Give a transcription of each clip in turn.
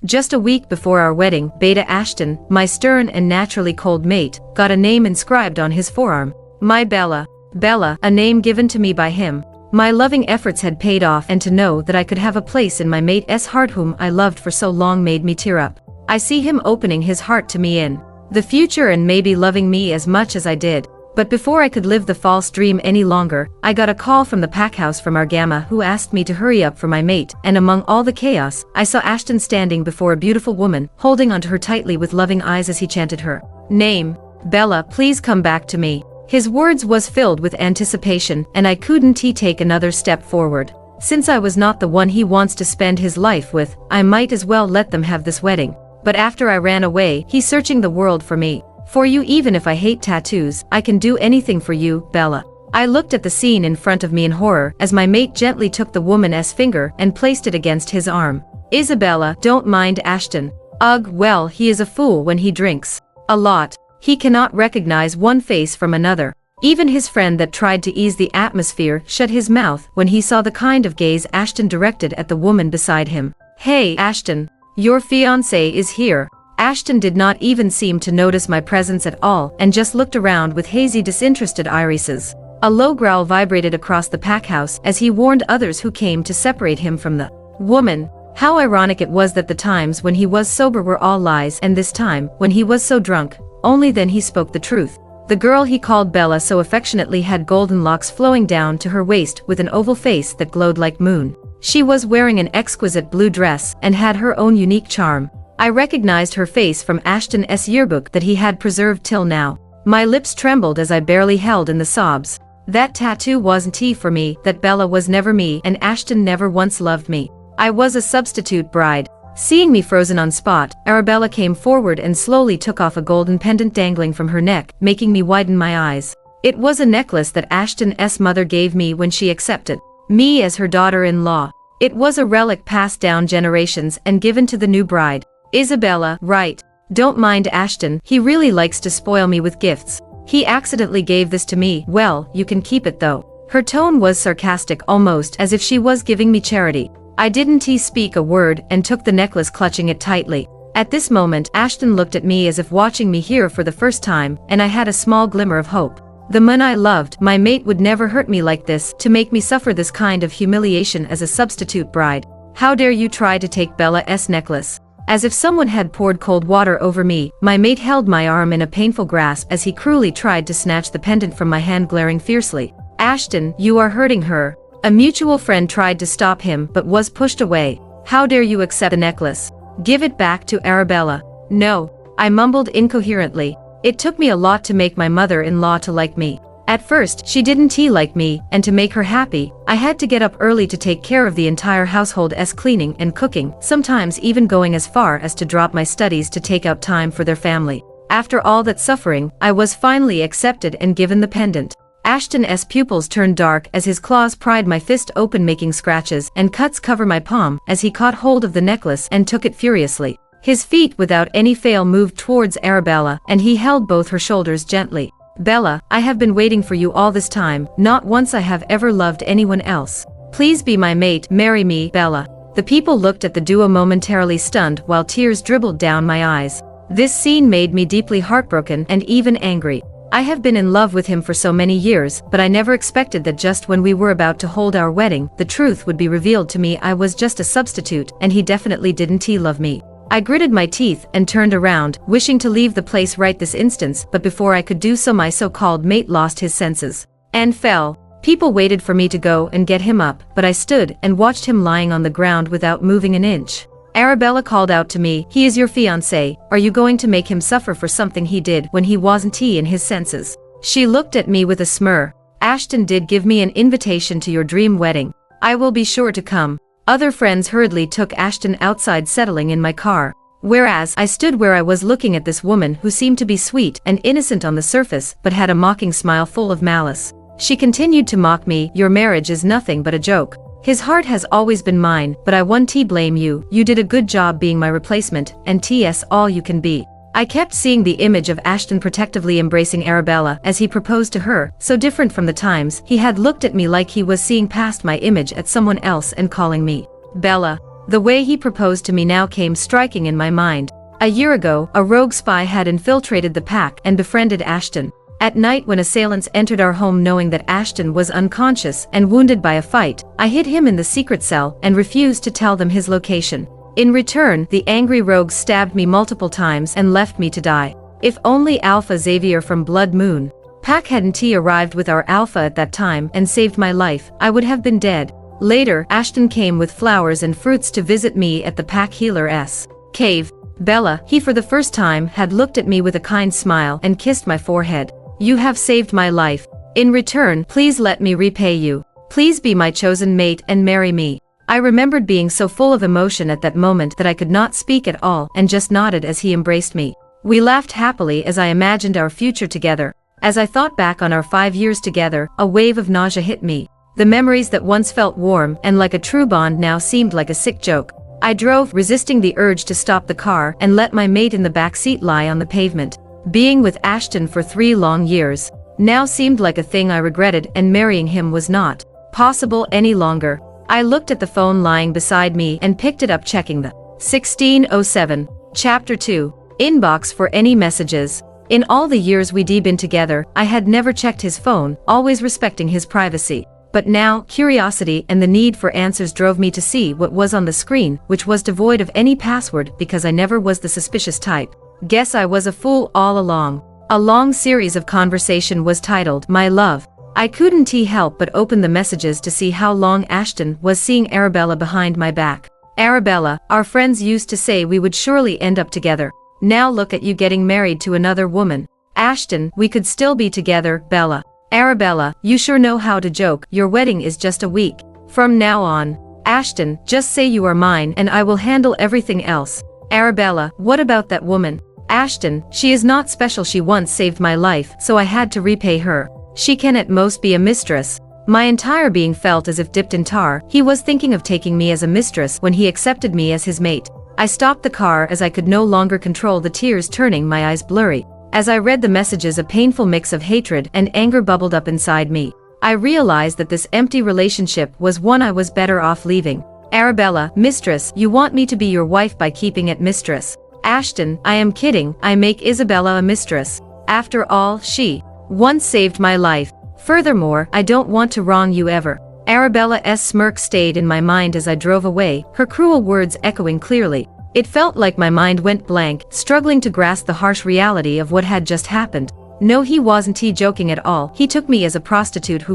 Just a week before our wedding, Beta Ashton, my stern and naturally cold mate, got a name inscribed on his forearm. My Bella. Bella, a name given to me by him. My loving efforts had paid off, and to know that I could have a place in my mate's heart whom I loved for so long made me tear up. I see him opening his heart to me in the future and maybe loving me as much as I did. But before I could live the false dream any longer, I got a call from the pack house from Argamma who asked me to hurry up for my mate, and among all the chaos, I saw Ashton standing before a beautiful woman, holding onto her tightly with loving eyes as he chanted her name. Bella, please come back to me. His words was filled with anticipation, and I couldn't take another step forward. Since I was not the one he wants to spend his life with, I might as well let them have this wedding. But after I ran away, he's searching the world for me. For you, even if I hate tattoos, I can do anything for you, Bella. I looked at the scene in front of me in horror as my mate gently took the woman's finger and placed it against his arm. Isabella, don't mind Ashton. Ugh, well, he is a fool when he drinks. A lot. He cannot recognize one face from another. Even his friend that tried to ease the atmosphere shut his mouth when he saw the kind of gaze Ashton directed at the woman beside him. Hey, Ashton. Your fiancé is here. Ashton did not even seem to notice my presence at all and just looked around with hazy disinterested irises. A low growl vibrated across the pack house as he warned others who came to separate him from the woman. How ironic it was that the times when he was sober were all lies, and this time, when he was so drunk, only then he spoke the truth. The girl he called Bella so affectionately had golden locks flowing down to her waist with an oval face that glowed like moon. She was wearing an exquisite blue dress and had her own unique charm. I recognized her face from Ashton's yearbook that he had preserved till now. My lips trembled as I barely held in the sobs. That tattoo wasn't tea for me, that Bella was never me, and Ashton never once loved me. I was a substitute bride. Seeing me frozen on spot, Arabella came forward and slowly took off a golden pendant dangling from her neck, making me widen my eyes. It was a necklace that Ashton's mother gave me when she accepted me as her daughter-in-law. It was a relic passed down generations and given to the new bride. Isabella, right. Don't mind Ashton, he really likes to spoil me with gifts. He accidentally gave this to me. Well, you can keep it though. Her tone was sarcastic, almost as if she was giving me charity. I didn't speak a word and took the necklace, clutching it tightly. At this moment, Ashton looked at me as if watching me here for the first time, and I had a small glimmer of hope. The man I loved, my mate, would never hurt me like this, to make me suffer this kind of humiliation as a substitute bride. How dare you try to take Bella's necklace? As if someone had poured cold water over me, my mate held my arm in a painful grasp as he cruelly tried to snatch the pendant from my hand, glaring fiercely. Ashton, you are hurting her. A mutual friend tried to stop him but was pushed away. How dare you accept the necklace? Give it back to Arabella. No, I mumbled incoherently. It took me a lot to make my mother-in-law to like me. At first, she didn't like me, and to make her happy, I had to get up early to take care of the entire household's cleaning and cooking, sometimes even going as far as to drop my studies to take out time for their family. After all that suffering, I was finally accepted and given the pendant. Ashton's pupils turned dark as his claws pried my fist open, making scratches and cuts cover my palm as he caught hold of the necklace and took it furiously. His feet without any fail moved towards Arabella, and he held both her shoulders gently. Bella, I have been waiting for you all this time. Not once I have ever loved anyone else. Please be my mate, marry me, Bella. The people looked at the duo momentarily stunned while tears dribbled down my eyes. This scene made me deeply heartbroken and even angry. I have been in love with him for so many years, but I never expected that just when we were about to hold our wedding, the truth would be revealed to me. I was just a substitute, and he definitely didn't love me. I gritted my teeth and turned around, wishing to leave the place right this instant, but before I could do so, my so-called mate lost his senses and fell. People waited for me to go and get him up, but I stood and watched him lying on the ground without moving an inch. Arabella called out to me, "He is your fiancé. Are you going to make him suffer for something he did when he wasn't in his senses?" She looked at me with a smirk. "Ashton did give me an invitation to your dream wedding. I will be sure to come." Other friends hurriedly took Ashton outside, settling in my car. Whereas I stood where I was looking at this woman who seemed to be sweet and innocent on the surface but had a mocking smile full of malice. She continued to mock me, "Your marriage is nothing but a joke. His heart has always been mine, but I won't blame you. You did a good job being my replacement, and ts all you can be." I kept seeing the image of Ashton protectively embracing Arabella as he proposed to her, so different from the times he had looked at me, like he was seeing past my image at someone else and calling me Bella. The way he proposed to me now came striking in my mind. A year ago, a rogue spy had infiltrated the pack and befriended Ashton. At night when assailants entered our home knowing that Ashton was unconscious and wounded by a fight, I hid him in the secret cell and refused to tell them his location. In return, the angry rogues stabbed me multiple times and left me to die. If only Alpha Xavier from Blood Moon Pack hadn't arrived with our Alpha at that time and saved my life, I would have been dead. Later, Ashton came with flowers and fruits to visit me at the Pack Healer's cave. Bella, he for the first time had looked at me with a kind smile and kissed my forehead. You have saved my life. In return, please let me repay you. Please be my chosen mate and marry me. I remembered being so full of emotion at that moment that I could not speak at all and just nodded as he embraced me. We laughed happily as I imagined our future together. As I thought back on our 5 years together, a wave of nausea hit me. The memories that once felt warm and like a true bond now seemed like a sick joke. I drove, resisting the urge to stop the car and let my mate in the back seat lie on the pavement. Being with Ashton for 3 long years now seemed like a thing I regretted, and marrying him was not possible any longer. I looked at the phone lying beside me and picked it up, checking the 1607. Chapter 2. Inbox for any messages. In all the years we'd been together, I had never checked his phone, always respecting his privacy. But now, curiosity and the need for answers drove me to see what was on the screen, which was devoid of any password because I never was the suspicious type. Guess I was a fool all along. A long series of conversation was titled, My Love. I couldn't help but open the messages to see how long Ashton was seeing Arabella behind my back. Arabella, our friends used to say we would surely end up together. Now look at you getting married to another woman. Ashton, we could still be together, Bella. Arabella, you sure know how to joke, your wedding is just a week from now on. Ashton, just say you are mine and I will handle everything else. Arabella, what about that woman? Ashton, she is not special, she once saved my life, so I had to repay her. She can at most be a mistress. My entire being felt as if dipped in tar. He was thinking of taking me as a mistress when he accepted me as his mate. I stopped the car as I could no longer control the tears turning my eyes blurry. As I read the messages, a painful mix of hatred and anger bubbled up inside me. I realized that this empty relationship was one I was better off leaving. Arabella, mistress, you want me to be your wife by keeping it mistress. Ashton, I am kidding, I make Isabella a mistress. After all, she once saved my life. Furthermore, I don't want to wrong you ever. Arabella's smirk stayed in my mind as I drove away, her cruel words echoing clearly. It felt like my mind went blank, struggling to grasp the harsh reality of what had just happened. No, he wasn't joking at all. He took me as a prostitute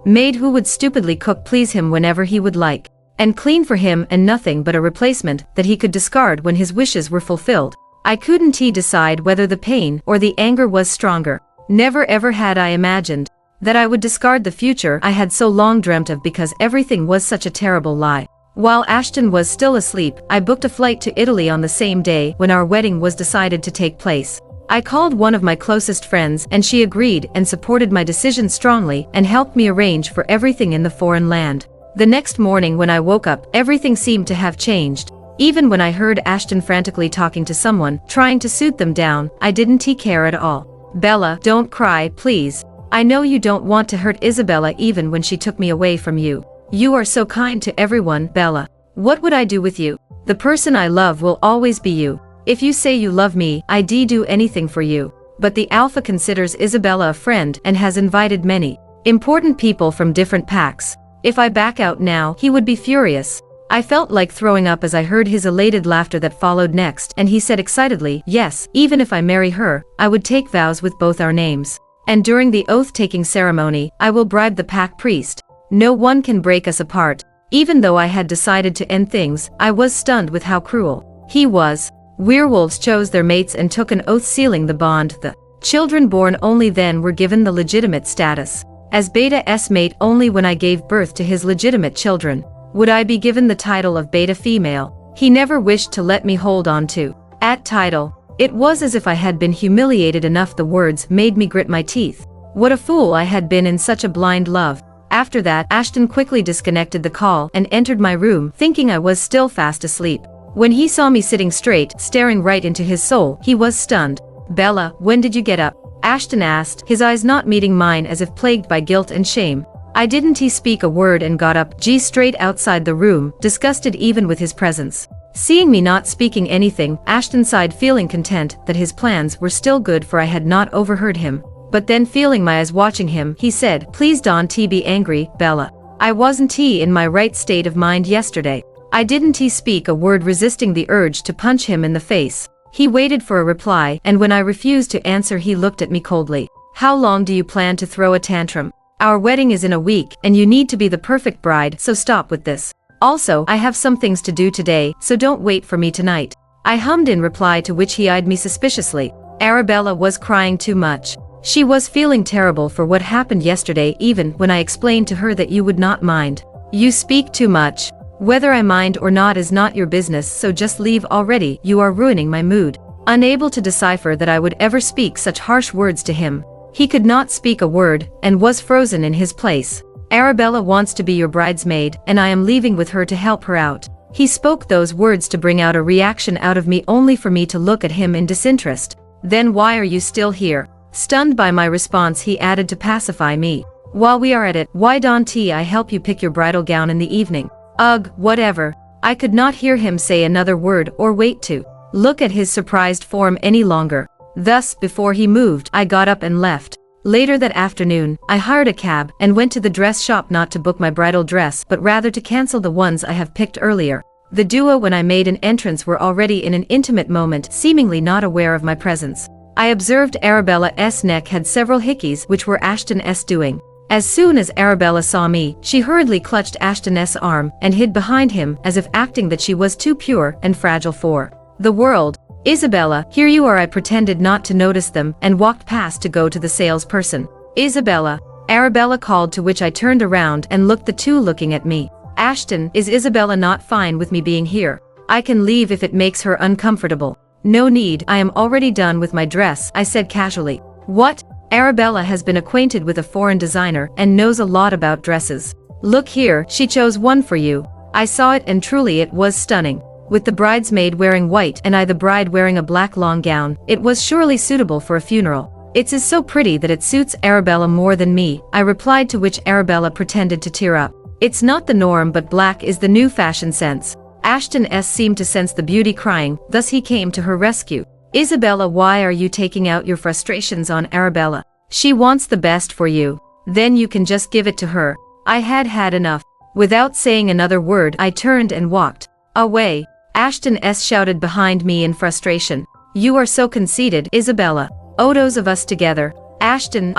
maid who would stupidly cook, please him whenever he would like, and clean for him, and nothing but a replacement that he could discard when his wishes were fulfilled. I couldn't decide whether the pain or the anger was stronger. Never ever had I imagined that I would discard the future I had so long dreamt of because everything was such a terrible lie. While Ashton was still asleep, I booked a flight to Italy on the same day when our wedding was decided to take place. I called one of my closest friends and she agreed and supported my decision strongly and helped me arrange for everything in the foreign land. The next morning when I woke up, everything seemed to have changed. Even when I heard Ashton frantically talking to someone, trying to soothe them down, I didn't care at all. Bella, don't cry, please. I know you don't want to hurt Isabella even when she took me away from you. You are so kind to everyone, Bella. What would I do with you? The person I love will always be you. If you say you love me, I'd do anything for you. But the Alpha considers Isabella a friend and has invited many important people from different packs. If I back out now, he would be furious. I felt like throwing up as I heard his elated laughter that followed next, and he said excitedly, yes, even if I marry her, I would take vows with both our names. And during the oath-taking ceremony, I will bribe the pack priest. No one can break us apart. Even though I had decided to end things, I was stunned with how cruel he was. Werewolves chose their mates and took an oath sealing the bond. The children born only then were given the legitimate status. As Beta's mate only when I gave birth to his legitimate children would I be given the title of Beta female. He never wished to let me hold on to that title. It was as if I had been humiliated enough. The words made me grit my teeth. What a fool I had been in such a blind love. After that, Ashton quickly disconnected the call and entered my room, thinking I was still fast asleep. When he saw me sitting straight, staring right into his soul, he was stunned. Bella, when did you get up? Ashton asked, his eyes not meeting mine as if plagued by guilt and shame. I didn't he speak a word and got up straight outside the room, disgusted even with his presence. Seeing me not speaking anything, Ashton sighed, feeling content that his plans were still good, for I had not overheard him. But then, feeling my eyes watching him, he said, "Please don't be angry, Bella. I wasn't in my right state of mind yesterday." I didn't speak a word, resisting the urge to punch him in the face. He waited for a reply, and when I refused to answer he looked at me coldly. "How long do you plan to throw a tantrum? Our wedding is in a week, and you need to be the perfect bride, so stop with this. Also, I have some things to do today, so don't wait for me tonight." I hummed in reply, to which he eyed me suspiciously. Arabella was crying too much. She was feeling terrible for what happened yesterday, even when I explained to her that you would not mind. "You speak too much. Whether I mind or not is not your business, so just leave already, you are ruining my mood." Unable to decipher that I would ever speak such harsh words to him. He could not speak a word, and was frozen in his place. "Arabella wants to be your bridesmaid, and I am leaving with her to help her out." He spoke those words to bring out a reaction out of me, only for me to look at him in disinterest. "Then why are you still here?" Stunned by my response, he added to pacify me. "While we are at it, why don't I help you pick your bridal gown in the evening?" "Ugh, whatever." I could not hear him say another word or wait to look at his surprised form any longer. Thus, before he moved, I got up and left. Later that afternoon, I hired a cab and went to the dress shop, not to book my bridal dress but rather to cancel the ones I have picked earlier. The duo, when I made an entrance, were already in an intimate moment, seemingly not aware of my presence. I observed Arabella's neck had several hickeys, which were Ashton's doing. As soon as Arabella saw me, she hurriedly clutched Ashton's arm and hid behind him, as if acting that she was too pure and fragile for the world. "Isabella, here you are." I pretended not to notice them and walked past to go to the salesperson. "Isabella," Arabella called, to which I turned around and looked, the two looking at me. "Ashton, is Isabella not fine with me being here? I can leave if it makes her uncomfortable." "No need, I am already done with my dress," I said casually. "What?" Arabella has been acquainted with a foreign designer and knows a lot about dresses. "Look here, she chose one for you." I saw it, and truly it was stunning. With the bridesmaid wearing white and I the bride wearing a black long gown, it was surely suitable for a funeral. "It's is so pretty that it suits Arabella more than me," I replied, to which Arabella pretended to tear up. "It's not the norm, but black is the new fashion sense." Ashton seemed to sense the beauty crying, thus he came to her rescue. "Isabella, why are you taking out your frustrations on Arabella? She wants the best for you. Then you can just give it to her." I had had enough. Without saying another word, I turned and walked away. Ashton shouted behind me in frustration. "You are so conceited, Isabella. Odos of us together." Ashton,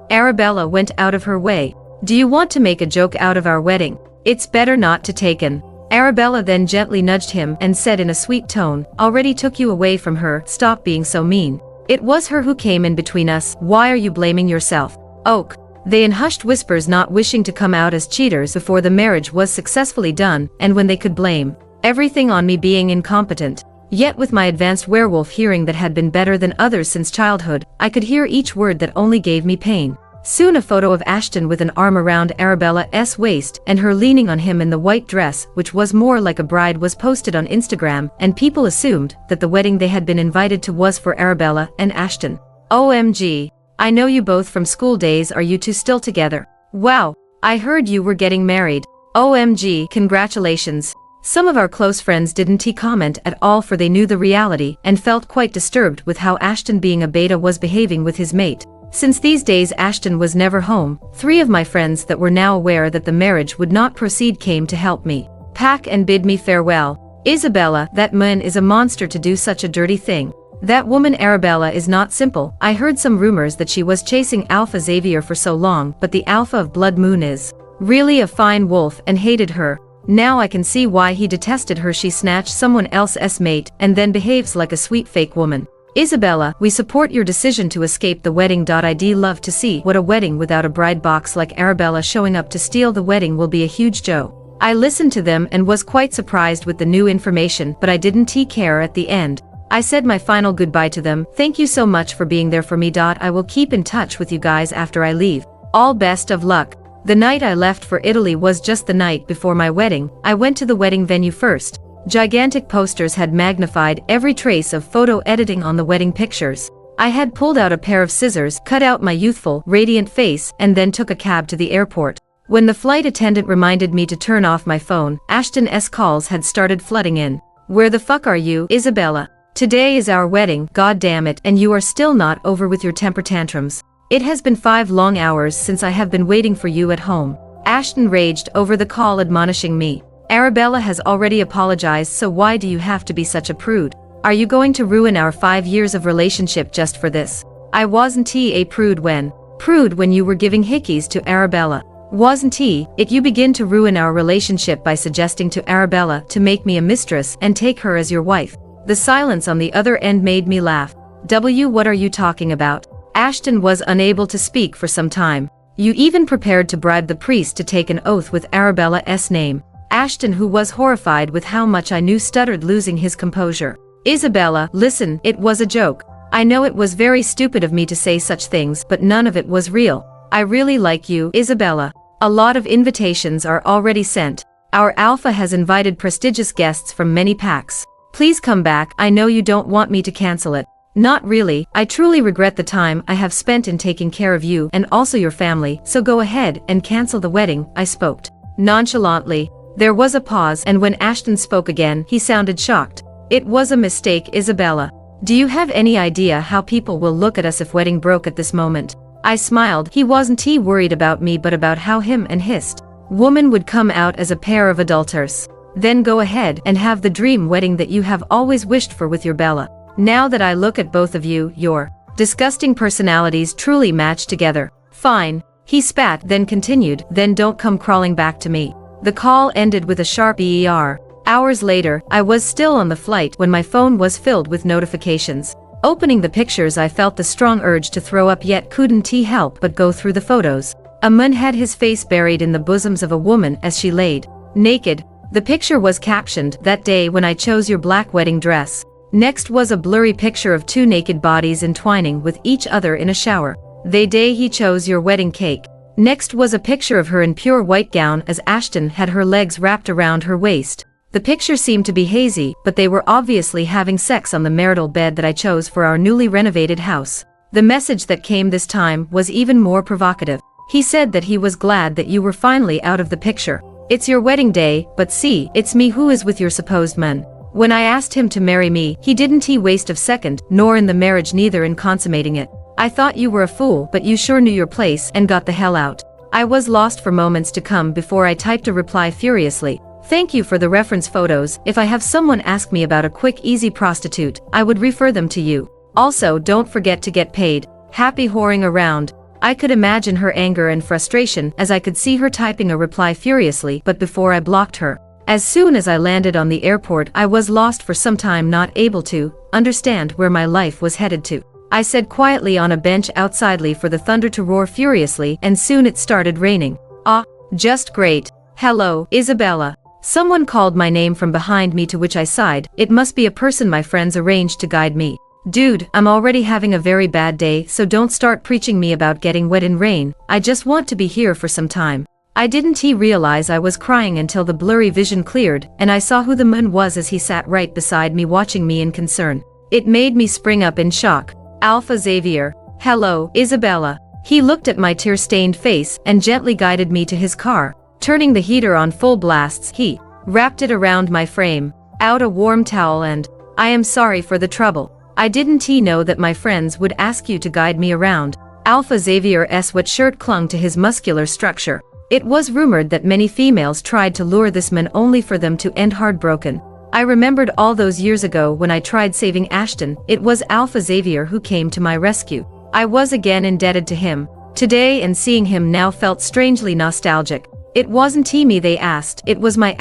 Arabella went out of her way. "Do you want to make a joke out of our wedding? It's better not to taken." Arabella then gently nudged him and said in a sweet tone, "Already took you away from her, stop being so mean. It was her who came in between us, why are you blaming yourself?" "Oak." They in hushed whispers, not wishing to come out as cheaters before the marriage was successfully done, and when they could blame everything on me being incompetent. Yet with my advanced werewolf hearing that had been better than others since childhood, I could hear each word that only gave me pain. Soon a photo of Ashton with an arm around Arabella's waist and her leaning on him in the white dress, which was more like a bride, was posted on Instagram, and people assumed that the wedding they had been invited to was for Arabella and Ashton. "OMG. I know you both from school days. Are you two still together? Wow. I heard you were getting married. OMG, congratulations." Some of our close friends didn't comment at all, for they knew the reality and felt quite disturbed with how Ashton, being a beta, was behaving with his mate. Since these days Ashton was never home, 3 of my friends that were now aware that the marriage would not proceed came to help me pack and bid me farewell. "Isabella, that man is a monster to do such a dirty thing. That woman Arabella is not simple. I heard some rumors that she was chasing Alpha Xavier for so long, but the Alpha of Blood Moon is really a fine wolf and hated her. Now I can see why he detested her. She snatched someone else's mate and then behaves like a sweet fake woman. Isabella, we support your decision to escape the wedding. I'd love to see what a wedding without a bride box like Arabella showing up to steal the wedding will be a huge joke." I listened to them and was quite surprised with the new information, but I didn't care at the end. I said my final goodbye to them. "Thank you so much for being there for me. I will keep in touch with you guys after I leave. All best of luck." The night I left for Italy was just the night before my wedding. I went to the wedding venue first. Gigantic posters had magnified every trace of photo editing on the wedding pictures. I had pulled out a pair of scissors, cut out my youthful, radiant face, and then took a cab to the airport. When the flight attendant reminded me to turn off my phone, Ashton's calls had started flooding in. Where the fuck are you, Isabella? Today is our wedding, god damn it, and you are still not over with your temper tantrums. It has been 5 long hours since I have been waiting for you at home. Ashton raged over the call, admonishing me. Arabella has already apologized, so why do you have to be such a prude? Are you going to ruin our 5 years of relationship just for this? I wasn't a prude when you were giving hickeys to Arabella. Wasn't it you begin to ruin our relationship by suggesting to Arabella to make me a mistress and take her as your wife. The silence on the other end made me laugh. What are you talking about? Ashton was unable to speak for some time. You even prepared to bribe the priest to take an oath with Arabella's name. Ashton, who was horrified with how much I knew, stuttered, losing his composure. Isabella, listen, it was a joke. I know it was very stupid of me to say such things, but none of it was real. I really like you, Isabella. A lot of invitations are already sent. Our alpha has invited prestigious guests from many packs. Please come back. I know you don't want me to cancel it. Not really. I truly regret the time I have spent in taking care of you and also your family, so go ahead and cancel the wedding, I spoke. Nonchalantly. There was a pause, and when Ashton spoke again, he sounded shocked. It was a mistake, Isabella. Do you have any idea how people will look at us if wedding broke at this moment? I smiled. He wasn't worried about me but about how him and his woman would come out as a pair of adulterers. Then go ahead and have the dream wedding that you have always wished for with your Bella. Now that I look at both of you, your disgusting personalities truly match together. Fine. He spat, then continued, then don't come crawling back to me. The call ended with a sharp ER. Hours later, I was still on the flight when my phone was filled with notifications. Opening the pictures, I felt the strong urge to throw up, yet couldn't help but go through the photos. A man had his face buried in the bosoms of a woman as she laid naked. The picture was captioned, "That day when I chose your black wedding dress." Next was a blurry picture of 2 naked bodies entwining with each other in a shower. "The day he chose your wedding cake." Next was a picture of her in pure white gown as Ashton had her legs wrapped around her waist. The picture seemed to be hazy, but they were obviously having sex on the marital bed that I chose for our newly renovated house. The message that came this time was even more provocative. He said that he was glad that you were finally out of the picture. It's your wedding day, but see, it's me who is with your supposed man. When I asked him to marry me, he didn't waste a second, nor in the marriage, neither in consummating it. I thought you were a fool, but you sure knew your place and got the hell out. I was lost for moments to come before I typed a reply furiously. Thank you for the reference photos. If I have someone ask me about a quick, easy prostitute, I would refer them to you. Also, don't forget to get paid. Happy whoring around. I could imagine her anger and frustration as I could see her typing a reply furiously, but before I blocked her. As soon as I landed on the airport, I was lost for some time, not able to understand where my life was headed to. I sat quietly on a bench outsidely for the thunder to roar furiously, and soon it started raining. Ah, just great. Hello, Isabella. Someone called my name from behind me, to which I sighed. It must be a person my friends arranged to guide me. Dude, I'm already having a very bad day, so don't start preaching me about getting wet in rain. I just want to be here for some time. I didn't realize I was crying until the blurry vision cleared, and I saw who the man was as he sat right beside me, watching me in concern. It made me spring up in shock. Alpha Xavier. Hello, Isabella. He looked at my tear-stained face and gently guided me to his car. Turning the heater on full blasts, he wrapped it around my frame, out a warm towel, and I am sorry for the trouble. I didn't know that my friends would ask you to guide me around. Alpha Xavier's wet shirt clung to his muscular structure. It was rumored that many females tried to lure this man only for them to end heartbroken. I remembered all those years ago when I tried saving Ashton. It was Alpha Xavier who came to my rescue. I was again indebted to him. Today, and seeing him now, felt strangely nostalgic. It wasn't me they asked, it was my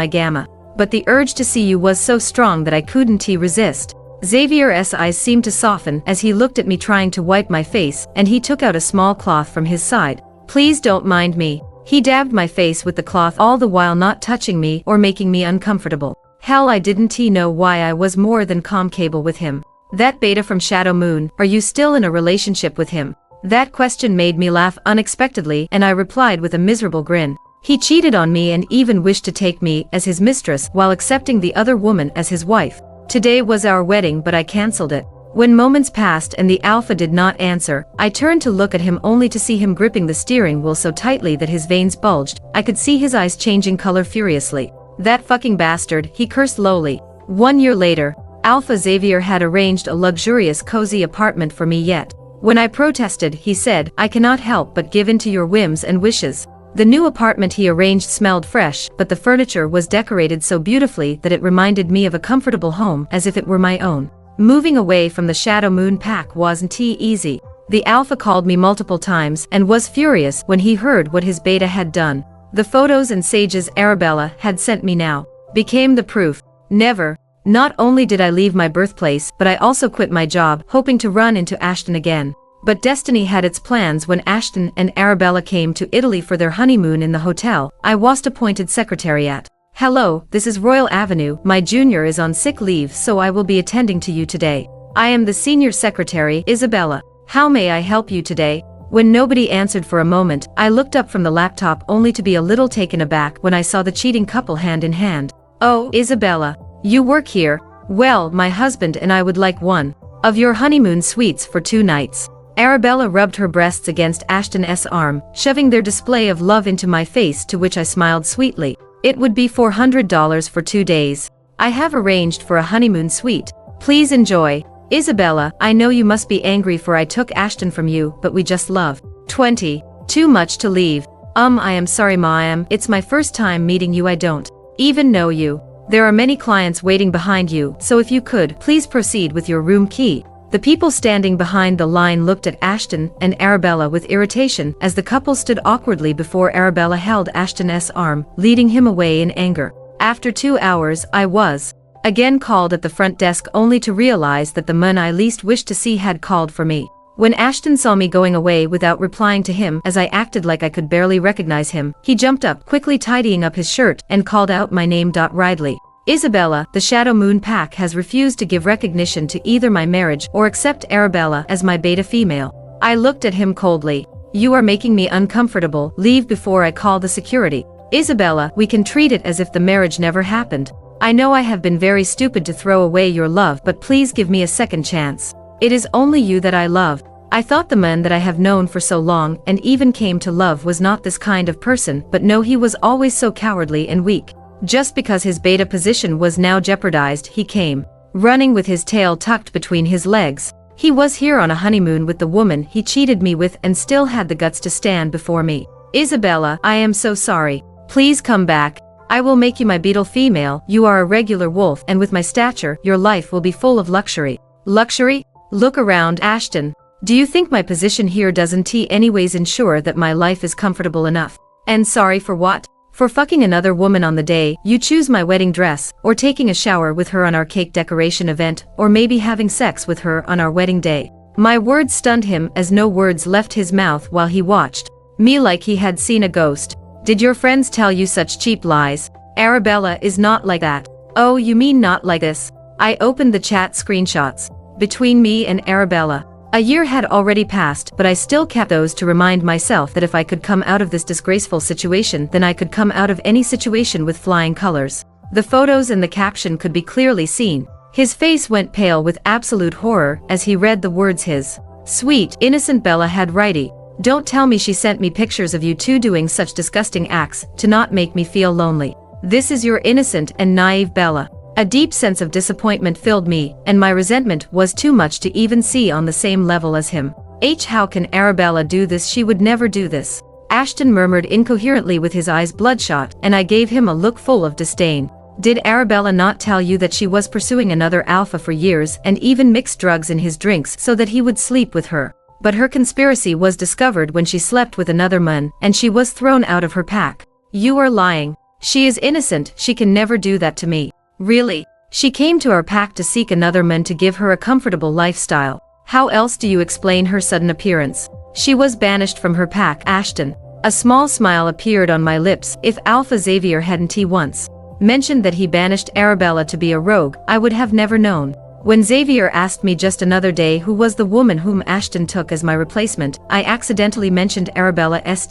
gamma. But the urge to see you was so strong that I couldn't resist. Xavier's eyes seemed to soften as he looked at me, trying to wipe my face, and he took out a small cloth from his side. Please don't mind me. He dabbed my face with the cloth, all the while not touching me or making me uncomfortable. Hell, I didn't know why I was more than comfortable with him. That beta from Shadow Moon, are you still in a relationship with him? That question made me laugh unexpectedly, and I replied with a miserable grin. He cheated on me and even wished to take me as his mistress while accepting the other woman as his wife. Today was our wedding, but I cancelled it. When moments passed and the alpha did not answer, I turned to look at him only to see him gripping the steering wheel so tightly that his veins bulged. I could see his eyes changing color furiously. That fucking bastard, he cursed lowly. 1 year later, Alpha Xavier had arranged a luxurious cozy apartment for me yet. When I protested, he said, I cannot help but give in to your whims and wishes. The new apartment he arranged smelled fresh, but the furniture was decorated so beautifully that it reminded me of a comfortable home as if it were my own. Moving away from the Shadow Moon pack wasn't easy. The alpha called me multiple times and was furious when he heard what his beta had done. The photos and sages Arabella had sent me now became the proof. Never. Not only did I leave my birthplace, but I also quit my job, hoping to run into Ashton again. But destiny had its plans when Ashton and Arabella came to Italy for their honeymoon in the hotel. I was appointed secretariat. Hello, this is Royal Avenue. My junior is on sick leave, so I will be attending to you today. I am the senior secretary, Isabella. How may I help you today? When nobody answered for a moment, I looked up from the laptop only to be a little taken aback when I saw the cheating couple hand in hand. Oh, Isabella, you work here? Well, my husband and I would like one of your honeymoon suites for 2 nights. Arabella rubbed her breasts against Ashton's arm, shoving their display of love into my face, to which I smiled sweetly. It would be $400 for 2 days. I have arranged for a honeymoon suite. Please enjoy. Isabella, I know you must be angry for I took Ashton from you, but we just love. 20. Too much to leave. I am sorry ma'am, it's my first time meeting you. I don't even know you. There are many clients waiting behind you, so if you could, please proceed with your room key. The people standing behind the line looked at Ashton and Arabella with irritation as the couple stood awkwardly before Arabella held Ashton's arm, leading him away in anger. After 2 hours, I was again called at the front desk only to realize that the man I least wished to see had called for me. When Ashton saw me going away without replying to him as I acted like I could barely recognize him, he jumped up, quickly tidying up his shirt, and called out my name. Ridley. Isabella, the Shadow Moon pack has refused to give recognition to either my marriage or accept Arabella as my beta female. I looked at him coldly. You are making me uncomfortable. Leave before I call the security. Isabella, we can treat it as if the marriage never happened. I know I have been very stupid to throw away your love, but please give me a second chance. It is only you that I love. I thought the man that I have known for so long and even came to love was not this kind of person, but no, he was always so cowardly and weak. Just because his beta position was now jeopardized, he came running with his tail tucked between his legs. He was here on a honeymoon with the woman he cheated me with and still had the guts to stand before me. Isabella, I am so sorry. Please come back. I will make you my beetle female. You are a regular wolf, and with my stature, your life will be full of luxury. Luxury? Look around, Ashton. Do you think my position here doesn't anyways ensure that my life is comfortable enough? And sorry for what? For fucking another woman on the day you choose my wedding dress, or taking a shower with her on our cake decoration event, or maybe having sex with her on our wedding day. My words stunned him as no words left his mouth while he watched me like he had seen a ghost. Did your friends tell you such cheap lies? Arabella is not like that. Oh, you mean not like this? I opened the chat screenshots between me and Arabella. A year had already passed, but I still kept those to remind myself that if I could come out of this disgraceful situation, then I could come out of any situation with flying colors. The photos and the caption could be clearly seen. His face went pale with absolute horror as he read the words his sweet, innocent Bella had written. Don't tell me she sent me pictures of you two doing such disgusting acts to not make me feel lonely. This is your innocent and naive Bella. A deep sense of disappointment filled me, and my resentment was too much to even see on the same level as him. How can Arabella do this? She would never do this. Ashton murmured incoherently with his eyes bloodshot, and I gave him a look full of disdain. Did Arabella not tell you that she was pursuing another alpha for years and even mixed drugs in his drinks so that he would sleep with her? But her conspiracy was discovered when she slept with another man, and she was thrown out of her pack. You are lying. She is innocent. She can never do that to me. Really? She came to our pack to seek another man to give her a comfortable lifestyle. How else do you explain her sudden appearance? She was banished from her pack, Ashton. A small smile appeared on my lips. If Alpha Xavier hadn't once mentioned that he banished Arabella to be a rogue, I would have never known. When Xavier asked me just another day who was the woman whom Ashton took as my replacement, I accidentally mentioned Arabella's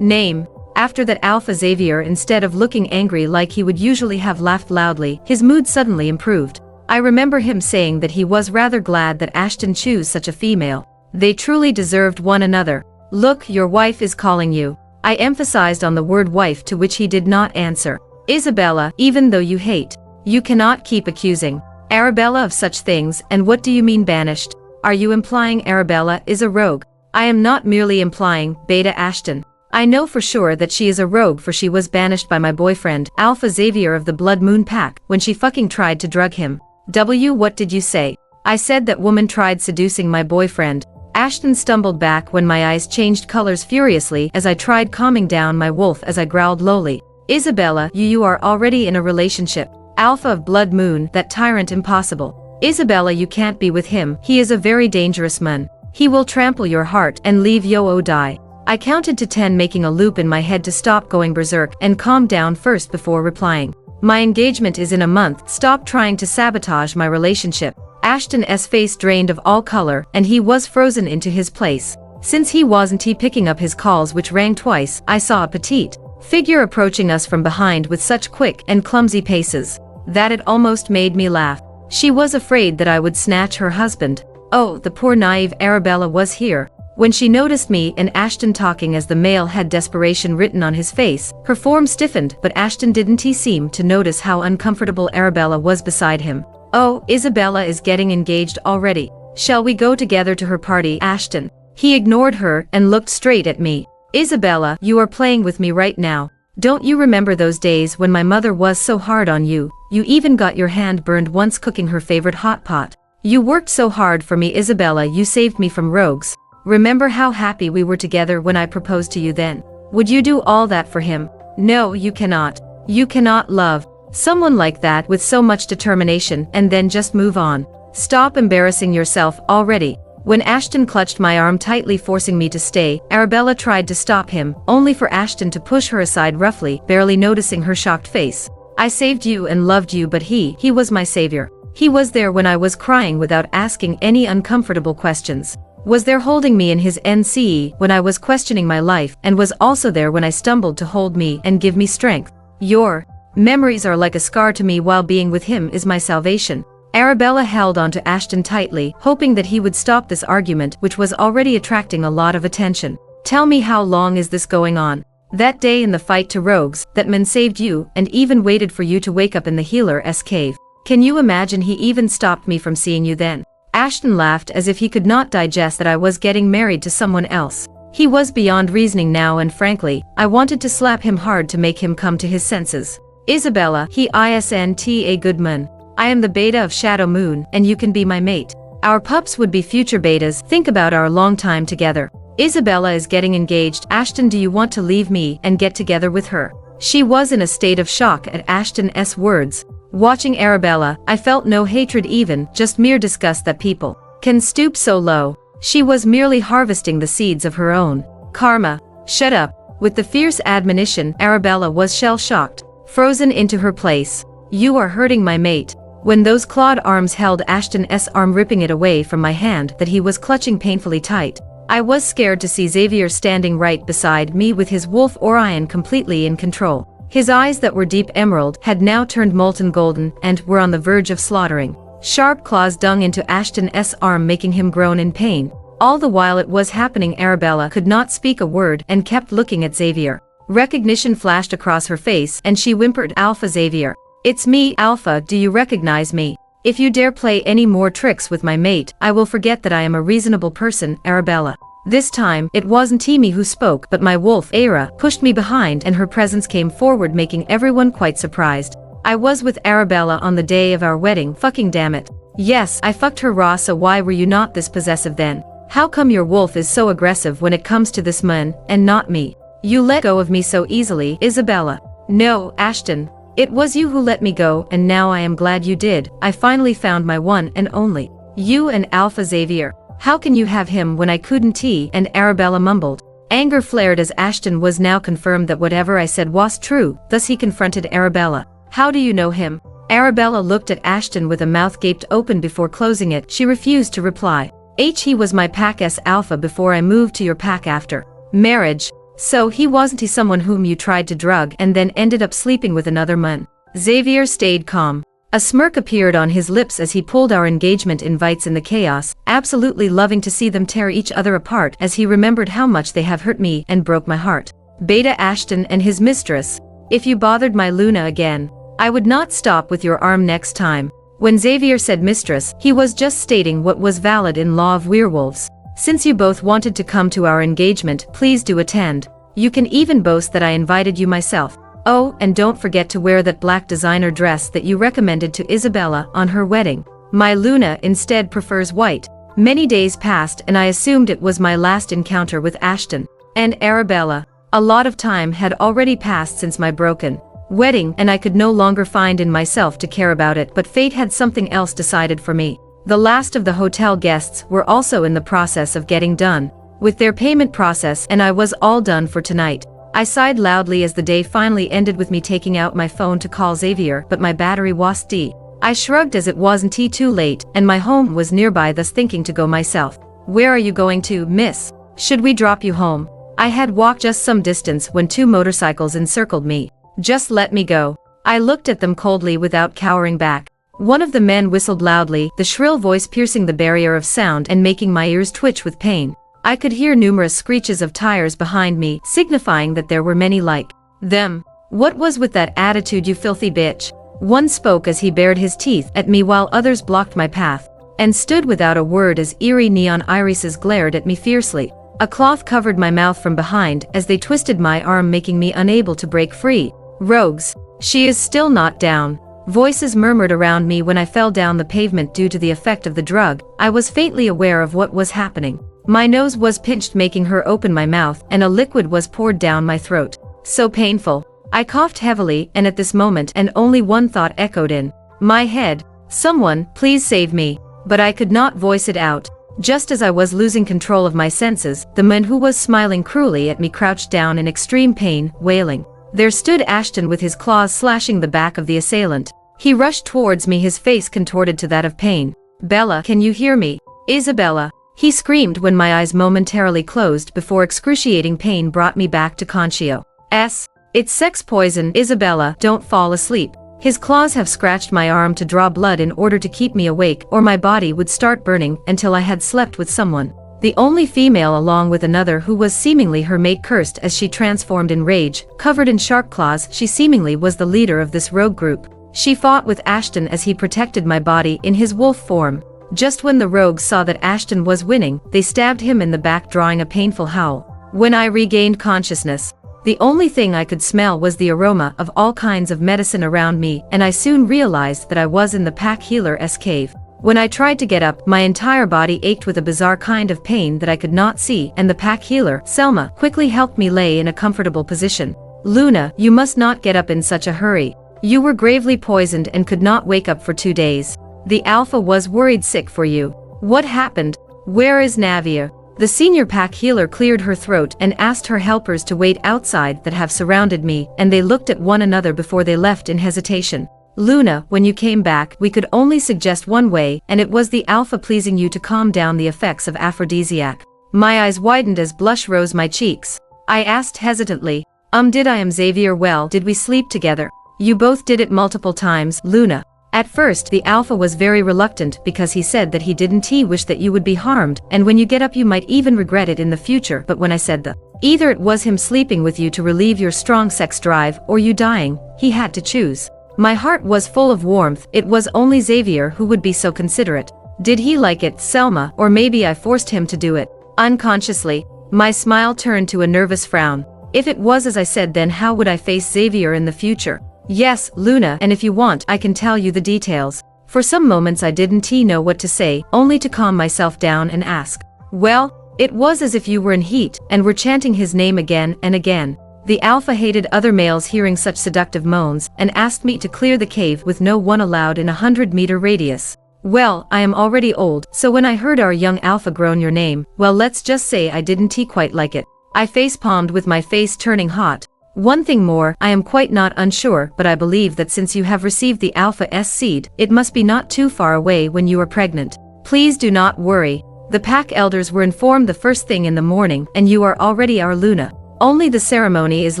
name. After that, Alpha Xavier, instead of looking angry like he would usually have, laughed loudly. His mood suddenly improved. I remember him saying that he was rather glad that Ashton chose such a female. They truly deserved one another. Look, your wife is calling you. I emphasized on the word wife, to which he did not answer. Isabella, even though you hate, you cannot keep accusing Arabella of such things. And what do you mean banished? Are you implying Arabella is a rogue? I am not merely implying, Beta Ashton. I know for sure that she is a rogue, for she was banished by my boyfriend, Alpha Xavier of the Blood Moon Pack, when she fucking tried to drug him. What did you say? I said that woman tried seducing my boyfriend. Ashton stumbled back when my eyes changed colors furiously as I tried calming down my wolf as I growled lowly. Isabella, you are already in a relationship. Alpha of Blood Moon, that tyrant, impossible. Isabella, you can't be with him, he is a very dangerous man. He will trample your heart and leave you die. I counted to 10, making a loop in my head to stop going berserk and calm down first before replying. My engagement is in a month, stop trying to sabotage my relationship. Ashton's face drained of all color, and he was frozen into his place. Since he wasn't picking up his calls, which rang twice, I saw a petite figure approaching us from behind with such quick and clumsy paces that it almost made me laugh. She was afraid that I would snatch her husband. Oh, the poor naive Arabella was here. When she noticed me and Ashton talking as the male had desperation written on his face, her form stiffened, but Ashton didn't seem to notice how uncomfortable Arabella was beside him. Oh, Isabella is getting engaged already. Shall we go together to her party, Ashton? He ignored her and looked straight at me. Isabella, you are playing with me right now. Don't you remember those days when my mother was so hard on you? You even got your hand burned once cooking her favorite hot pot. You worked so hard for me, Isabella, you saved me from rogues. Remember how happy we were together when I proposed to you then? Would you do all that for him? No, you cannot. You cannot love someone like that with so much determination and then just move on. Stop embarrassing yourself already. When Ashton clutched my arm tightly, forcing me to stay, Arabella tried to stop him, only for Ashton to push her aside roughly, barely noticing her shocked face. I saved you and loved you, but he was my savior. He was there when I was crying without asking any uncomfortable questions. Was there holding me in his NCE when I was questioning my life, and was also there when I stumbled to hold me and give me strength. Your memories are like a scar to me, while being with him is my salvation. Arabella held onto Ashton tightly, hoping that he would stop this argument, which was already attracting a lot of attention. Tell me, how long is this going on? That day in the fight to rogues, that man saved you and even waited for you to wake up in the healer's cave. Can you imagine he even stopped me from seeing you then? Ashton laughed as if he could not digest that I was getting married to someone else. He was beyond reasoning now, and frankly, I wanted to slap him hard to make him come to his senses. Isabella, he isn't a good man. I am the beta of Shadow Moon, and you can be my mate. Our pups would be future betas. Think about our long time together. Isabella is getting engaged. Ashton, do you want to leave me and get together with her? She was in a state of shock at Ashton's words. Watching Arabella, I felt no hatred, even just mere disgust that people can stoop so low. She was merely harvesting the seeds of her own karma. Shut up. With the fierce admonition, Arabella was shell-shocked, frozen into her place. You are hurting my mate. When those clawed arms held Ashton's arm, ripping it away from my hand that he was clutching painfully tight. I was scared to see Xavier standing right beside me with his wolf Orion completely in control. His eyes that were deep emerald had now turned molten golden and were on the verge of slaughtering. Sharp claws dug into Ashton's arm, making him groan in pain. All the while it was happening, Arabella could not speak a word and kept looking at Xavier. Recognition flashed across her face and she whimpered, Alpha Xavier. It's me, Alpha, do you recognize me? If you dare play any more tricks with my mate, I will forget that I am a reasonable person, Arabella. This time, it wasn't me who spoke, but my wolf, Ara, pushed me behind and her presence came forward, making everyone quite surprised. I was with Arabella on the day of our wedding, fucking damn it. Yes, I fucked her raw, so why were you not this possessive then? How come your wolf is so aggressive when it comes to this man, and not me? You let go of me so easily, Isabella. No, Ashton. It was you who let me go, and now I am glad you did. I finally found my one and only. You and Alpha Xavier. How can you have him when I couldn't? And Arabella mumbled. Anger flared as Ashton was now confirmed that whatever I said was true, thus he confronted Arabella. How do you know him? Arabella looked at Ashton with a mouth gaped open before closing it. She refused to reply. He was my pack's Alpha before I moved to your pack after marriage. So he wasn't someone whom you tried to drug and then ended up sleeping with another man? Xavier stayed calm. A smirk appeared on his lips as he pulled our engagement invites in the chaos, absolutely loving to see them tear each other apart as he remembered how much they have hurt me and broke my heart. Beta Ashton and his mistress. If you bothered my Luna again, I would not stop with your arm next time. When Xavier said mistress, he was just stating what was valid in Law of Werewolves. Since you both wanted to come to our engagement, please do attend. You can even boast that I invited you myself. Oh, and don't forget to wear that black designer dress that you recommended to Isabella on her wedding. My Luna instead prefers white. Many days passed and I assumed it was my last encounter with Ashton and Arabella. A lot of time had already passed since my broken wedding and I could no longer find in myself to care about it, but fate had something else decided for me. The last of the hotel guests were also in the process of getting done with their payment process and I was all done for tonight. I sighed loudly as the day finally ended with me taking out my phone to call Xavier, but my battery was dead. I shrugged as it wasn't too late and my home was nearby, thus thinking to go myself. Where are you going to, miss? Should we drop you home? I had walked just some distance when 2 motorcycles encircled me. Just let me go. I looked at them coldly without cowering back. One of the men whistled loudly, the shrill voice piercing the barrier of sound and making my ears twitch with pain. I could hear numerous screeches of tires behind me, signifying that there were many like them. What was with that attitude, you filthy bitch? One spoke as he bared his teeth at me while others blocked my path and stood without a word as eerie neon irises glared at me fiercely. A cloth covered my mouth from behind as they twisted my arm, making me unable to break free. Rogues. She is still not down. Voices murmured around me when I fell down the pavement due to the effect of the drug. I was faintly aware of what was happening. My nose was pinched, making her open my mouth, and a liquid was poured down my throat. So painful. I coughed heavily, and at this moment and only one thought echoed in my head. Someone, please save me. But I could not voice it out. Just as I was losing control of my senses, the man who was smiling cruelly at me crouched down in extreme pain, wailing. There stood Ashton with his claws slashing the back of the assailant. He rushed towards me, his face contorted to that of pain. Bella, can you hear me? Isabella. He screamed when my eyes momentarily closed before excruciating pain brought me back to consciousness. It's sex poison, Isabella, don't fall asleep. His claws have scratched my arm to draw blood in order to keep me awake, or my body would start burning until I had slept with someone. The only female, along with another who was seemingly her mate, cursed as she transformed in rage. Covered in sharp claws, she seemingly was the leader of this rogue group. She fought with Ashton as he protected my body in his wolf form. Just when the rogues saw that Ashton was winning, they stabbed him in the back, drawing a painful howl. When I regained consciousness, the only thing I could smell was the aroma of all kinds of medicine around me, and I soon realized that I was in the pack healer's cave. When I tried to get up, my entire body ached with a bizarre kind of pain that I could not see, and the pack healer, Selma, quickly helped me lay in a comfortable position. Luna, you must not get up in such a hurry. You were gravely poisoned and could not wake up for 2 days. The Alpha was worried sick for you. What happened? Where is Navia? The senior pack healer cleared her throat and asked her helpers to wait outside that have surrounded me, and they looked at one another before they left in hesitation. Luna, when you came back, we could only suggest one way, and it was the Alpha pleasing you to calm down the effects of aphrodisiac. My eyes widened as blush rose my cheeks. I asked hesitantly, did I am Xavier well, did we sleep together? You both did it multiple times, Luna. At first the Alpha was very reluctant because he said that he didn't wish that you would be harmed, and when you get up you might even regret it in the future, but when I said either it was him sleeping with you to relieve your strong sex drive, or you dying, he had to choose. My heart was full of warmth. It was only Xavier who would be so considerate. Did he like it, Selma, or maybe I forced him to do it? Unconsciously, my smile turned to a nervous frown. If it was as I said, then how would I face Xavier in the future? Yes, Luna, and if you want, I can tell you the details. For some moments I didn't know what to say, only to calm myself down and ask. Well, it was as if you were in heat, and were chanting his name again and again. The Alpha hated other males hearing such seductive moans, and asked me to clear the cave with no one allowed in a 100-meter radius. Well, I am already old, so when I heard our young Alpha groan your name, well, let's just say I didn't quite like it. I face-palmed with my face turning hot. One thing more, I am quite not unsure, but I believe that since you have received the Alpha's seed, it must be not too far away when you are pregnant. Please do not worry. The pack elders were informed the first thing in the morning, and you are already our Luna. Only the ceremony is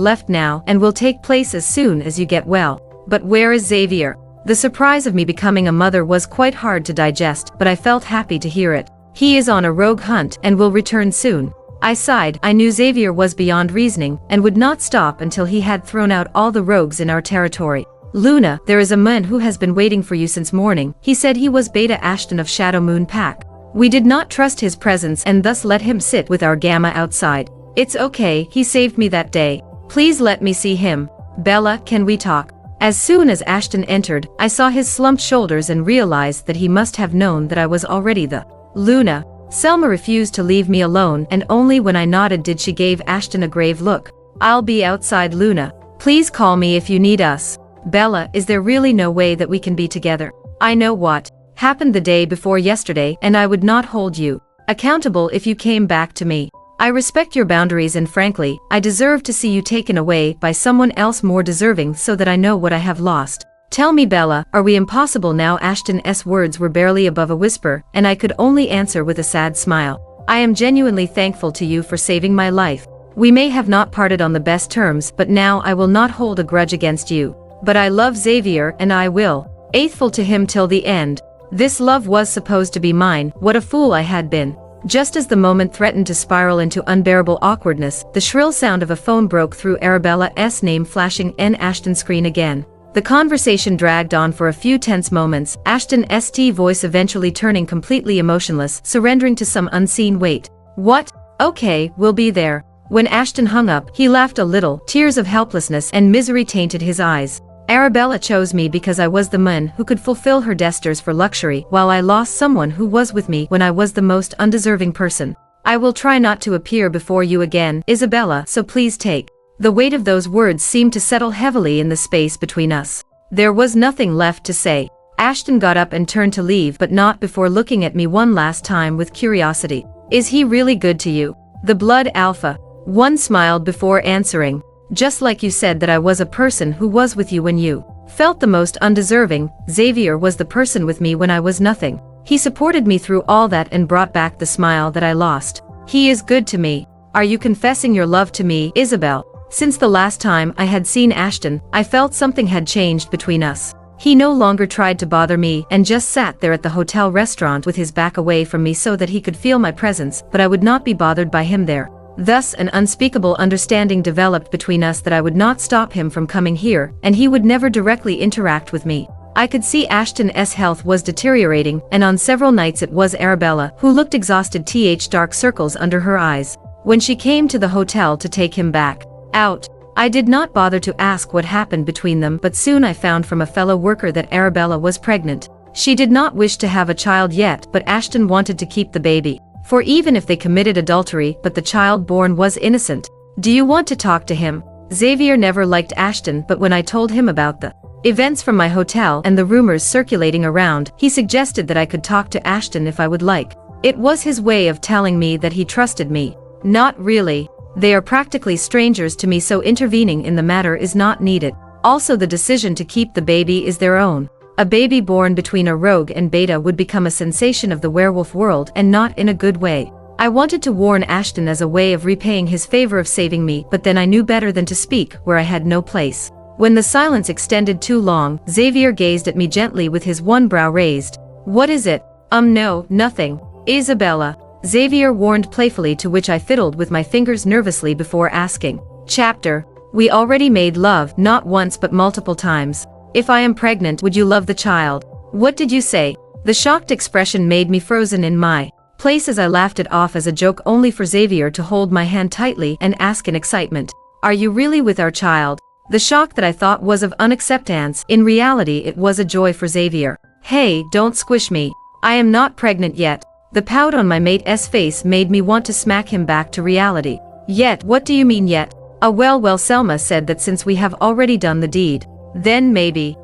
left now and will take place as soon as you get well. But where is Xavier? The surprise of me becoming a mother was quite hard to digest, but I felt happy to hear it. He is on a rogue hunt and will return soon. I sighed. I knew Xavier was beyond reasoning and would not stop until he had thrown out all the rogues in our territory. Luna, there is a man who has been waiting for you since morning. He said he was Beta Ashton of Shadow Moon Pack. We did not trust his presence and thus let him sit with our Gamma outside. It's okay, he saved me that day. Please let me see him. Bella, can we talk? As soon as Ashton entered, I saw his slumped shoulders and realized that he must have known that I was already the Luna. Selma refused to leave me alone, and only when I nodded did she give Ashton a grave look. I'll be outside, Luna. Please call me if you need us. Bella, is there really no way that we can be together? I know what happened the day before yesterday, and I would not hold you accountable if you came back to me. I respect your boundaries, and frankly, I deserve to see you taken away by someone else more deserving so that I know what I have lost. Tell me, Bella, are we impossible now? Ashton's words were barely above a whisper, and I could only answer with a sad smile. I am genuinely thankful to you for saving my life. We may have not parted on the best terms, but now I will not hold a grudge against you. But I love Xavier, and I will faithful to him till the end. This love was supposed to be mine. What a fool I had been. Just as the moment threatened to spiral into unbearable awkwardness, the shrill sound of a phone broke through. Arabella's name flashing on Ashton's screen again. The conversation dragged on for a few tense moments, Ashton's voice eventually turning completely emotionless, surrendering to some unseen weight. What? Okay, we'll be there. When Ashton hung up, he laughed a little. Tears of helplessness and misery tainted his eyes. Arabella chose me because I was the man who could fulfill her desires for luxury, while I lost someone who was with me when I was the most undeserving person. I will try not to appear before you again, Isabella, so please take. The weight of those words seemed to settle heavily in the space between us. There was nothing left to say. Ashton got up and turned to leave, but not before looking at me one last time with curiosity. Is he really good to you? The blood alpha. One smiled before answering. Just like you said that I was a person who was with you when you felt the most undeserving, Xavier was the person with me when I was nothing. He supported me through all that and brought back the smile that I lost. He is good to me. Are you confessing your love to me, Isabel? Since the last time I had seen Ashton, I felt something had changed between us. He no longer tried to bother me and just sat there at the hotel restaurant with his back away from me so that he could feel my presence, but I would not be bothered by him there. Thus an unspeakable understanding developed between us that I would not stop him from coming here, and he would never directly interact with me. I could see Ashton's health was deteriorating, and on several nights it was Arabella who looked exhausted, dark circles under her eyes. When she came to the hotel to take him back out, I did not bother to ask what happened between them, but soon I found from a fellow worker that Arabella was pregnant. She did not wish to have a child yet, but Ashton wanted to keep the baby. For even if they committed adultery, but the child born was innocent. Do you want to talk to him? Xavier never liked Ashton, but when I told him about the events from my hotel and the rumors circulating around, he suggested that I could talk to Ashton if I would like. It was his way of telling me that he trusted me. Not really. They are practically strangers to me, so intervening in the matter is not needed. Also, the decision to keep the baby is their own. A baby born between a rogue and Beta would become a sensation of the werewolf world, and not in a good way. I wanted to warn Ashton as a way of repaying his favor of saving me, but then I knew better than to speak where I had no place. When the silence extended too long, Xavier gazed at me gently with his one brow raised. What is it? No, nothing. Isabella. Xavier warned playfully, to which I fiddled with my fingers nervously before asking. Chapter. We already made love, not once but multiple times. If I am pregnant, would you love the child? What did you say? The shocked expression made me frozen in my place as I laughed it off as a joke, only for Xavier to hold my hand tightly and ask in excitement. Are you really with our child? The shock that I thought was of unacceptance, in reality it was a joy for Xavier. Hey, don't squish me. I am not pregnant yet. The pout on my mate's face made me want to smack him back to reality. Yet, what do you mean yet? Well, Selma said that since we have already done the deed, then maybe.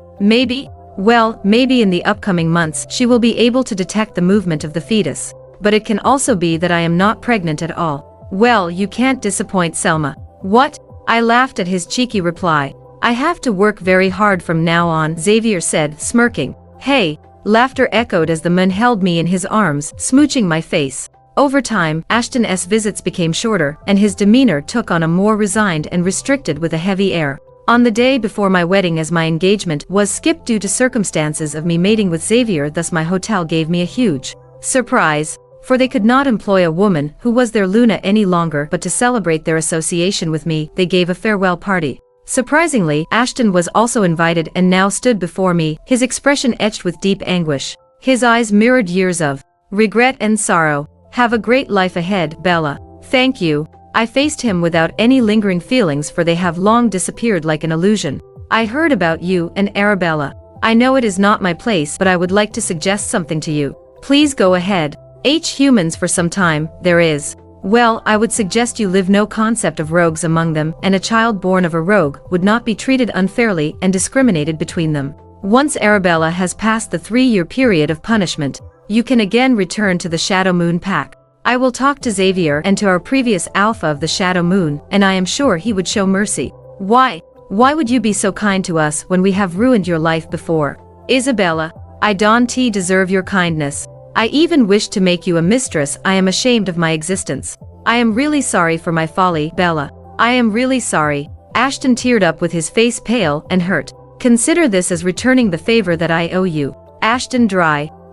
Well, maybe in the upcoming months she will be able to detect the movement of the fetus. But it can also be that I am not pregnant at all. Well, you can't disappoint Selma. What? I laughed at his cheeky reply. I have to work very hard from now on, Xavier said, smirking. Hey. Laughter echoed as the man held me in his arms, smooching my face. Over time, Ashton's visits became shorter, and his demeanor took on a more resigned and restricted with a heavy air. On the day before my wedding, as my engagement was skipped due to circumstances of me mating with Xavier, thus my hotel gave me a huge surprise, for they could not employ a woman who was their Luna any longer, but to celebrate their association with me, they gave a farewell party. Surprisingly, Ashton was also invited and now stood before me, his expression etched with deep anguish. His eyes mirrored years of regret and sorrow. "Have a great life ahead, Bella." "Thank you." I faced him without any lingering feelings, for they have long disappeared like an illusion. "I heard about you and Arabella. I know it is not my place, but I would like to suggest something to you." "Please go ahead." Humans for some time, there is. Well, I would suggest you live no concept of rogues among them, and a child born of a rogue would not be treated unfairly and discriminated between them. Once Arabella has passed the 3-year period of punishment, you can again return to the Shadow Moon Pack. I will talk to Xavier and to our previous Alpha of the Shadow Moon, and I am sure he would show mercy. Why would you be so kind to us when we have ruined your life before? Isabella, I don't deserve your kindness. I even wished to make you a mistress. I am ashamed of my existence. I am really sorry for my folly, Bella. I am really sorry. Ashton teared up with his face pale and hurt. Consider this as returning the favor that I owe you. Ashton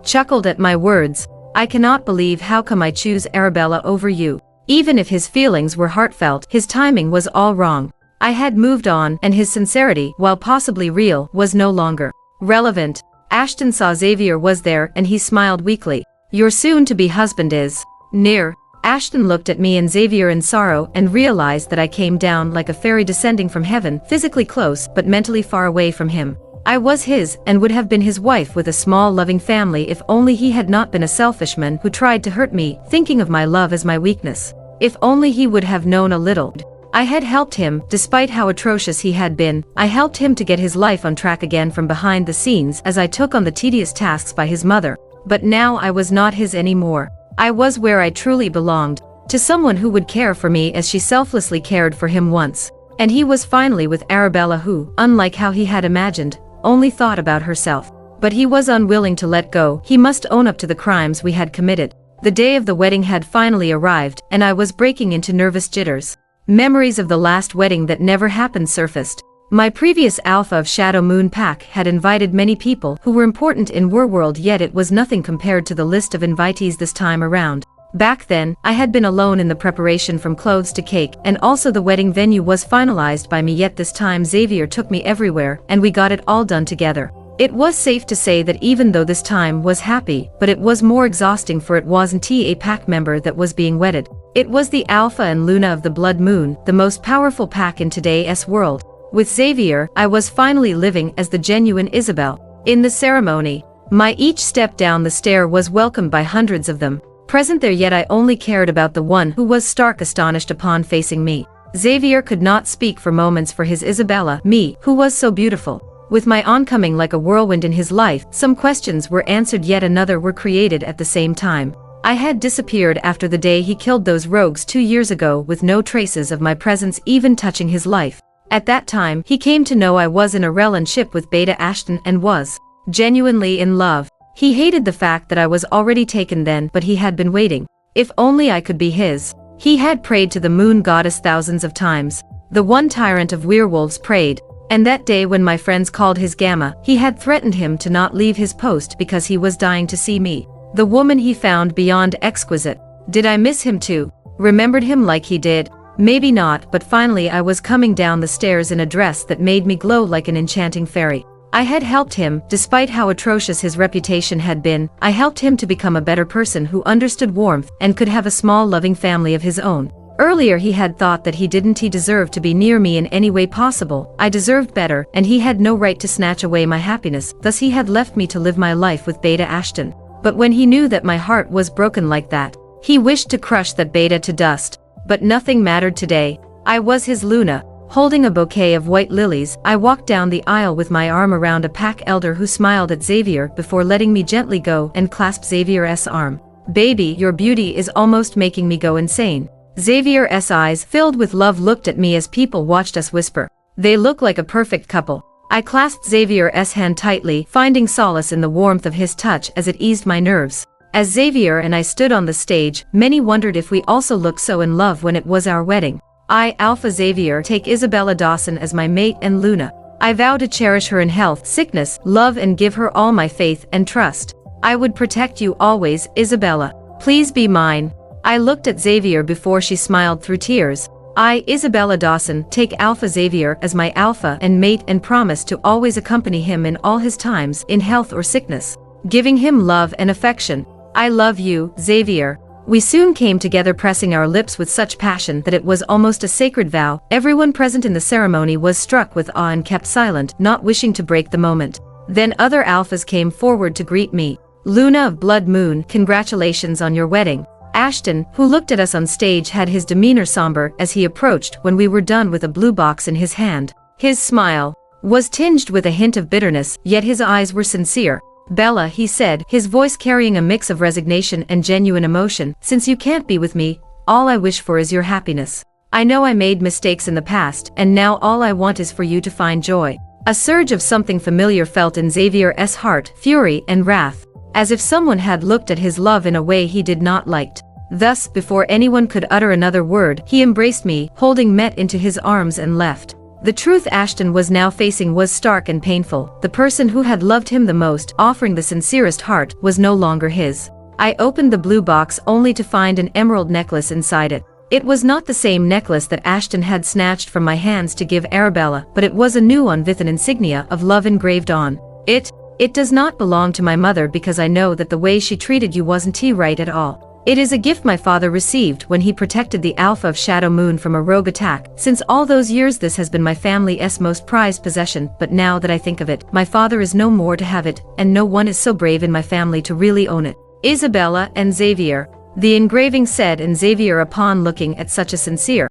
chuckled at my words. I cannot believe how come I choose Arabella over you. Even if his feelings were heartfelt, his timing was all wrong. I had moved on, and his sincerity, while possibly real, was no longer relevant. Ashton saw Xavier was there, and he smiled weakly. Your soon-to-be husband is near. Ashton looked at me and Xavier in sorrow and realized that I came down like a fairy descending from heaven, physically close but mentally far away from him. I was his and would have been his wife with a small loving family if only he had not been a selfish man who tried to hurt me, thinking of my love as my weakness. If only he would have known a little. I had helped him, despite how atrocious he had been. I helped him to get his life on track again from behind the scenes as I took on the tedious tasks by his mother. But now I was not his anymore. I was where I truly belonged, to someone who would care for me as she selflessly cared for him once. And he was finally with Arabella, who, unlike how he had imagined, only thought about herself. But he was unwilling to let go. He must own up to the crimes we had committed. The day of the wedding had finally arrived, and I was breaking into nervous jitters. Memories of the last wedding that never happened surfaced. My previous Alpha of Shadow Moon Pack had invited many people who were important in World, yet it was nothing compared to the list of invitees this time around. Back then, I had been alone in the preparation from clothes to cake, and also the wedding venue was finalized by me, yet this time Xavier took me everywhere, and we got it all done together. It was safe to say that even though this time was happy, but it was more exhausting, for it wasn't a pack member that was being wedded. It was the Alpha and Luna of the Blood Moon, the most powerful pack in today's world. With Xavier, I was finally living as the genuine Isabel. In the ceremony, my each step down the stair was welcomed by hundreds of them. Present there, yet I only cared about the one who was stark astonished upon facing me. Xavier could not speak for moments for his Isabella, me, who was so beautiful. With my oncoming like a whirlwind in his life, some questions were answered, yet another were created at the same time. I had disappeared after the day he killed those rogues 2 years ago, with no traces of my presence even touching his life. At that time, he came to know I was in a relationship with Beta Ashton and was genuinely in love. He hated the fact that I was already taken then, but he had been waiting. If only I could be his. He had prayed to the moon goddess thousands of times. The one tyrant of werewolves prayed. And that day when my friends called his gamma, he had threatened him to not leave his post because he was dying to see me. The woman he found beyond exquisite. Did I miss him too? Remembered him like he did? Maybe not, but finally I was coming down the stairs in a dress that made me glow like an enchanting fairy. I had helped him, despite how atrocious his reputation had been. I helped him to become a better person who understood warmth and could have a small loving family of his own. Earlier he had thought that he didn't deserve to be near me in any way possible. I deserved better, and he had no right to snatch away my happiness, thus he had left me to live my life with Beta Ashton. But when he knew that my heart was broken like that, he wished to crush that Beta to dust. But nothing mattered today. I was his Luna. Holding a bouquet of white lilies, I walked down the aisle with my arm around a pack elder who smiled at Xavier before letting me gently go and clasped Xavier's arm. Baby, your beauty is almost making me go insane. Xavier's eyes, filled with love, looked at me as people watched us whisper. They look like a perfect couple. I clasped Xavier's hand tightly, finding solace in the warmth of his touch as it eased my nerves. As Xavier and I stood on the stage, many wondered if we also looked so in love when it was our wedding. I, Alpha Xavier, take Isabella Dawson as my mate and Luna. I vow to cherish her in health, sickness, love, and give her all my faith and trust. I would protect you always, Isabella. Please be mine. I looked at Xavier before she smiled through tears. I, Isabella Dawson, take Alpha Xavier as my alpha and mate and promise to always accompany him in all his times, in health or sickness, giving him love and affection. I love you, Xavier. We soon came together, pressing our lips with such passion that it was almost a sacred vow. Everyone present in the ceremony was struck with awe and kept silent, not wishing to break the moment. Then other alphas came forward to greet me. Luna of Blood Moon, congratulations on your wedding. Ashton, who looked at us on stage, had his demeanor somber as he approached when we were done, with a blue box in his hand. His smile was tinged with a hint of bitterness, yet his eyes were sincere. Bella, he said, his voice carrying a mix of resignation and genuine emotion, since you can't be with me, all I wish for is your happiness. I know I made mistakes in the past, and now all I want is for you to find joy. A surge of something familiar felt in Xavier's heart, fury and wrath, as if someone had looked at his love in a way he did not like. Thus, before anyone could utter another word, he embraced me, holding Met into his arms, and left. The truth Ashton was now facing was stark and painful. The person who had loved him the most, offering the sincerest heart, was no longer his. I opened the blue box only to find an emerald necklace inside it. It was not the same necklace that Ashton had snatched from my hands to give Arabella, but it was a new one with an insignia of love engraved on it. It does not belong to my mother, because I know that the way she treated you wasn't right at all. It is a gift my father received when he protected the Alpha of Shadow Moon from a rogue attack. Since all those years this has been my family's most prized possession, but now that I think of it, my father is no more to have it, and no one is so brave in my family to really own it. Isabella and Xavier, the engraving said, and Xavier, upon looking at such a sincere